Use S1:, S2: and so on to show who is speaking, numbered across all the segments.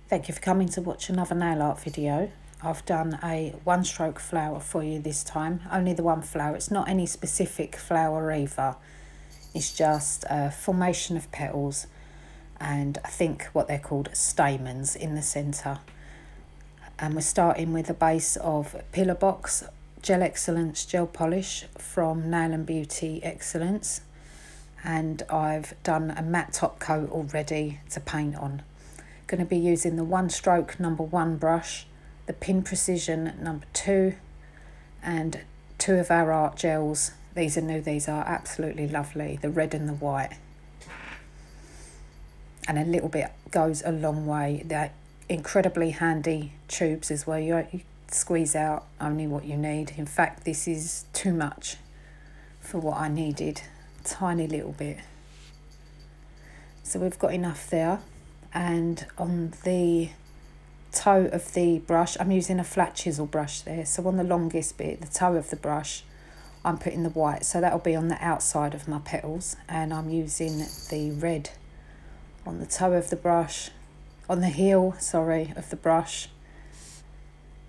S1: Thank you for coming to watch another nail art video. I've done a one stroke flower for you this time, only the one flower. It's not any specific flower either. It's just a formation of petals and I think what they're called stamens in the centre. And we're starting with a base of Pillar Box Gel Excellence Gel Polish from Nail and Beauty Excellence. And I've done a matte top coat already to paint on. Going to be using the one stroke #1 brush, the Pin Precision #2, and two of our art gels. These are new, these are absolutely lovely, the red and the white. And a little bit goes a long way. They're incredibly handy tubes as well. You squeeze out only what you need. In fact, this is too much for what I needed, tiny little bit. So we've got enough there. And on the toe of the brush, I'm using a flat chisel brush there, so on the longest bit, the toe of the brush, I'm putting the white, so that'll be on the outside of my petals, and I'm using the red on the toe of the brush, on the heel, sorry, of the brush,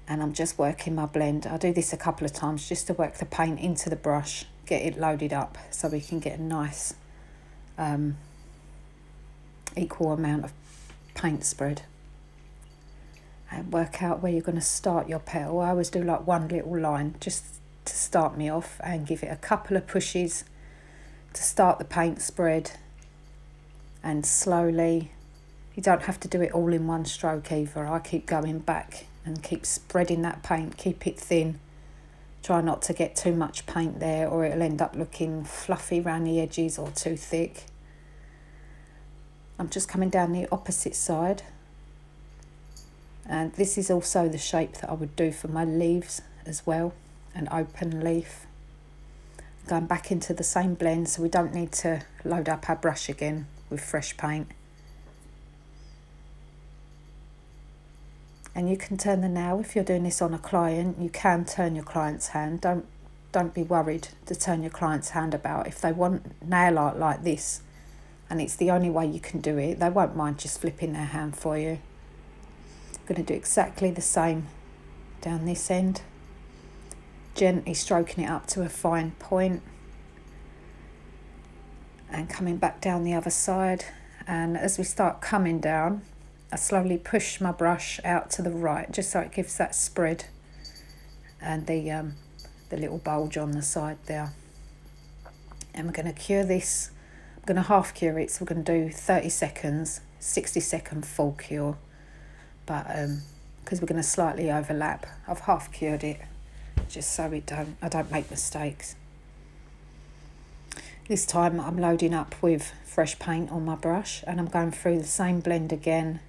S1: and I'm just working my blend. I do this a couple of times just to work the paint into the brush, get it loaded up so we can get a nice equal amount of paint spread. And work out where you're going to start your petal. I always do like one little line just to start me off and give it a couple of pushes to start the paint spread, and slowly, you don't have to do it all in one stroke either. I keep going back and keep spreading that paint, keep it thin, try not to get too much paint there or it'll end up looking fluffy around the edges or too thick. I'm just coming down the opposite side, and this is also the shape that I would do for my leaves as well, an open leaf. Going back into the same blend so we don't need to load up our brush again with fresh paint. And you can turn the nail, if you're doing this on a client, you can turn your client's hand. Don't be worried to turn your client's hand about. If they want nail art like this, and it's the only way you can do it, they won't mind just flipping their hand for you. I'm going to do exactly the same down this end, gently stroking it up to a fine point and coming back down the other side. And as we start coming down, I slowly push my brush out to the right just so it gives that spread and the little bulge on the side there. And we're going to cure this. I'm going to half cure it, so we're going to do 30 seconds, 60-second full cure, but because we're going to slightly overlap, I've half cured it just so I don't make mistakes. This time I'm loading up with fresh paint on my brush and I'm going through the same blend again,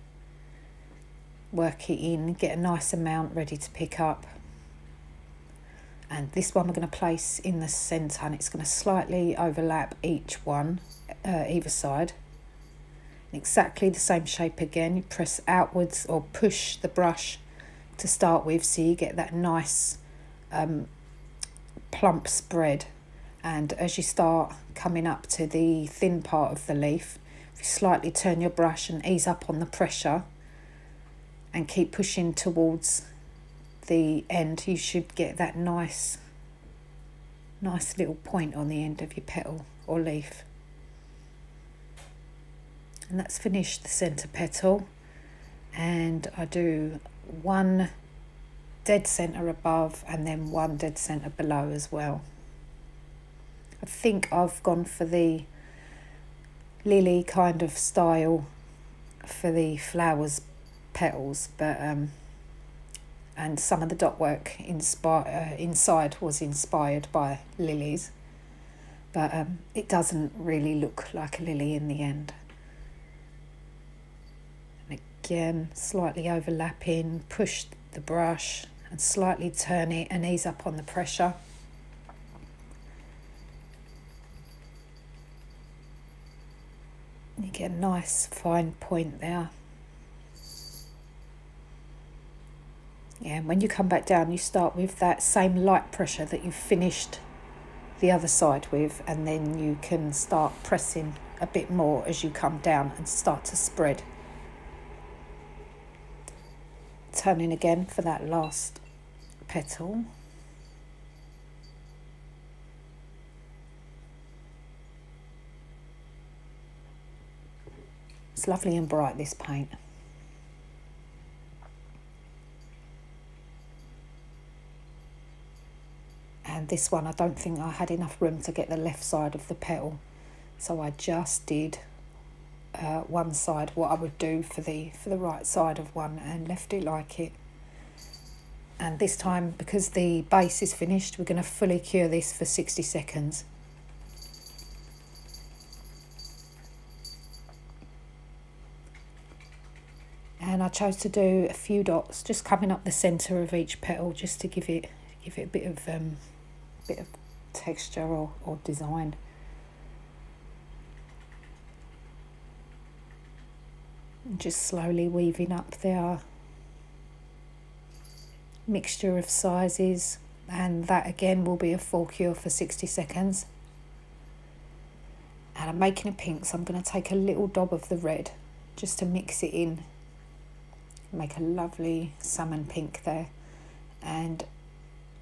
S1: work it in, get a nice amount ready to pick up. And this one we're going to place in the centre, and it's going to slightly overlap each one, either side. Exactly the same shape again. You press outwards or push the brush to start with so you get that nice plump spread. And as you start coming up to the thin part of the leaf, if you slightly turn your brush and ease up on the pressure and keep pushing towards the end, you should get that nice little point on the end of your petal or leaf. And that's finished the centre petal, and I do one dead centre above and then one dead centre below as well. I think I've gone for the lily kind of style for the flowers petals, but and some of the dot work inside was inspired by lilies, but it doesn't really look like a lily in the end. And again, slightly overlapping, push the brush and slightly turn it and ease up on the pressure. You get a nice fine point there. Yeah, and when you come back down, you start with that same light pressure that you finished the other side with, and then you can start pressing a bit more as you come down and start to spread. turning again for that last petal. It's lovely and bright, this paint. And this one, I don't think I had enough room to get the left side of the petal, so I just did one side, what I would do for the right side of one, and left it like it. And this time, because the base is finished, we're going to fully cure this for 60 seconds. And I chose to do a few dots just coming up the centre of each petal, just to give it a bit of texture or design. And just slowly weaving up there. Mixture of sizes, and that again will be a full cure for 60 seconds. And I'm making a pink, so I'm going to take a little dab of the red just to mix it in. Make a lovely salmon pink there. And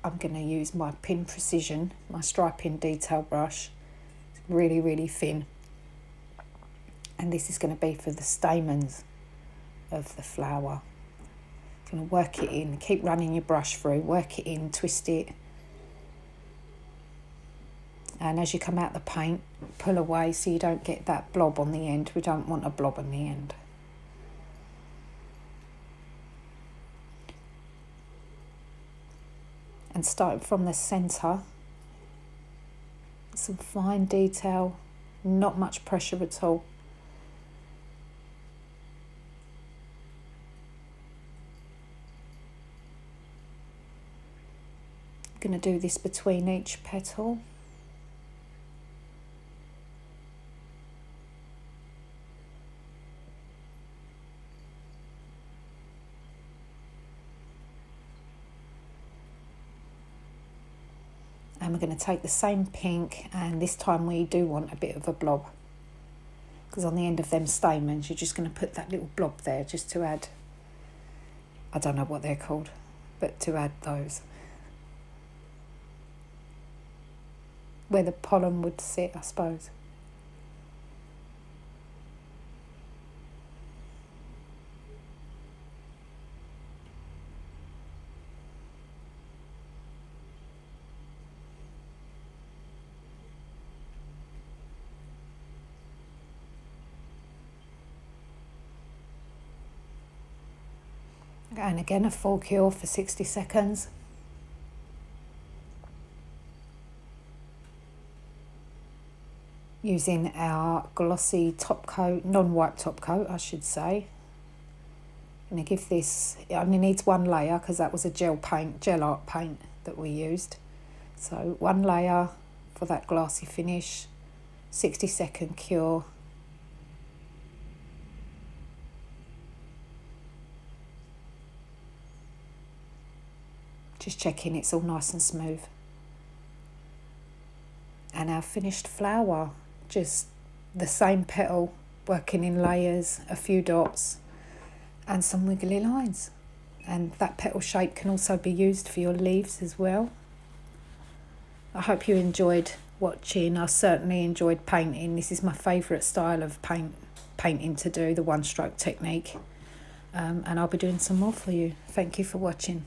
S1: I'm going to use my Pin Precision, my striping detail brush. It's really, really thin. And this is going to be for the stamens of the flower. You're going to work it in, keep running your brush through, work it in, twist it. And as you come out the paint, pull away so you don't get that blob on the end. We don't want a blob on the end. And starting from the centre, some fine detail, not much pressure at all. I'm going to do this between each petal. And we're going to take the same pink, and this time we do want a bit of a blob, because on the end of them stamens you're just going to put that little blob there just to add, I don't know what they're called, but to add those where the pollen would sit, I suppose. And again, a full cure for 60 seconds. Using our glossy top coat, non-white top coat, I should say. I'm going to give this, it only needs one layer because that was a gel art paint that we used. So one layer for that glassy finish, 60-second cure. Just checking it's all nice and smooth. And our finished flower, just the same petal, working in layers, a few dots and some wiggly lines. And that petal shape can also be used for your leaves as well. I hope you enjoyed watching. I certainly enjoyed painting. This is my favourite style of painting to do, the one stroke technique. And I'll be doing some more for you. Thank you for watching.